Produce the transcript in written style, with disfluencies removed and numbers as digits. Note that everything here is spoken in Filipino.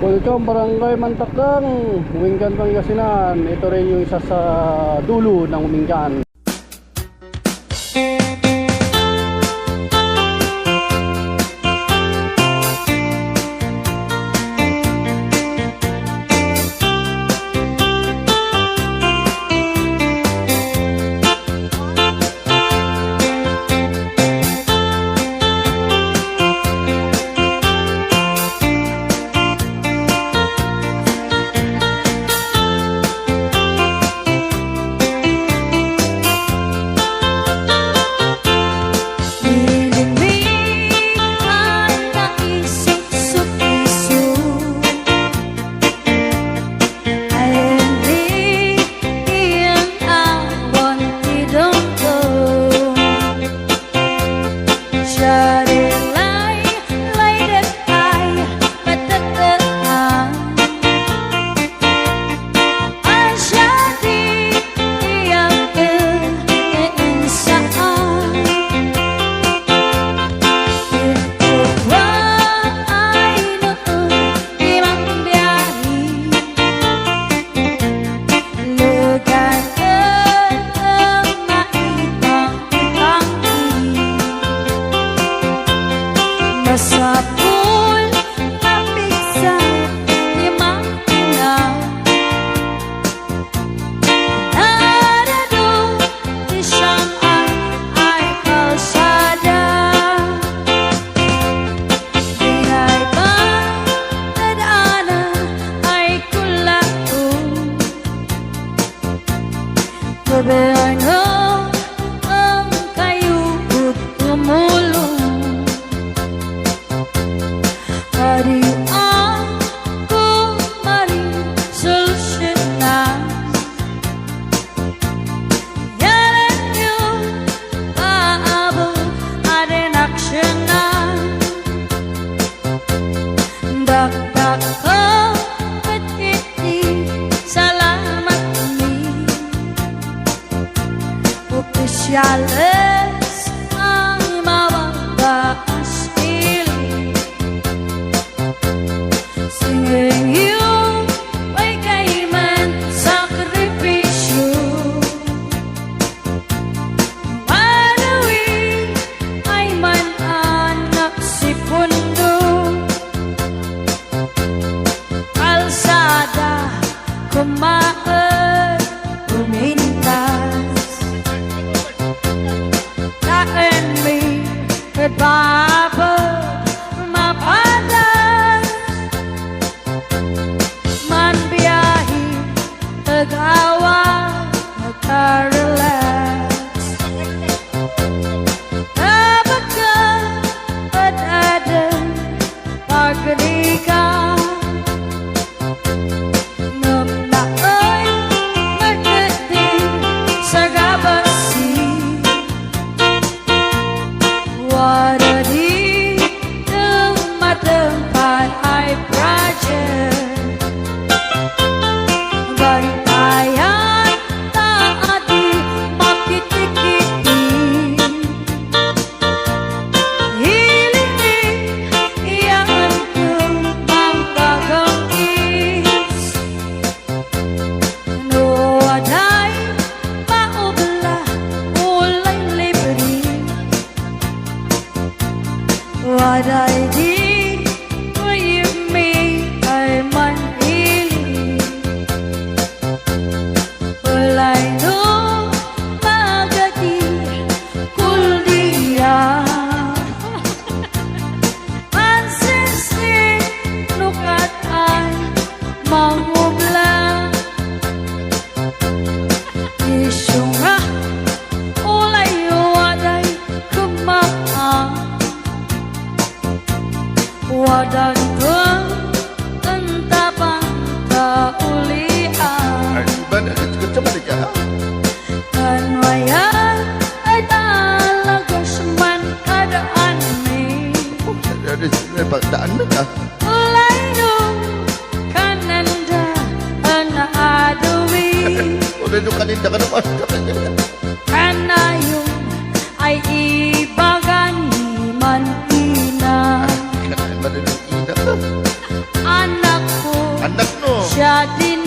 Welcome Barangay Mantakdang Umingan, Pangasinan. Ito rin yung isa sa dulo ng Umingan. Opisyales ang mawagdaas piling, singing yung may kaiman sakripisyo. Manawi ay man anak si pundo, kalsada kumaan umintas. Baba mapadas man biyahe tagawa makarelax tabaga at ada pagnikan ngam na ay magdating sa gabasi. Wadadi tempat ay Brgy, bantayan taati makitikiti, hilini iyan kang magagangis, no aday maubla ulay libre. What I did for you, me, ay manhili. Walay no magati kuldiya. Mansisin nukat ay mangubla. Isyunga ulay waday kumaan. Wadan kong entapang kaulian. Ay, ba na? Kutsa ba na ka? Kanwayan ay talaga man kadaan ni. Pagdaan na ka. Ulay nung kananda anaadawi. Ulay nung kananda ka naman. Kanayong ay ibagan ni man ina. Kailangan ba na nung ina? Anak siya din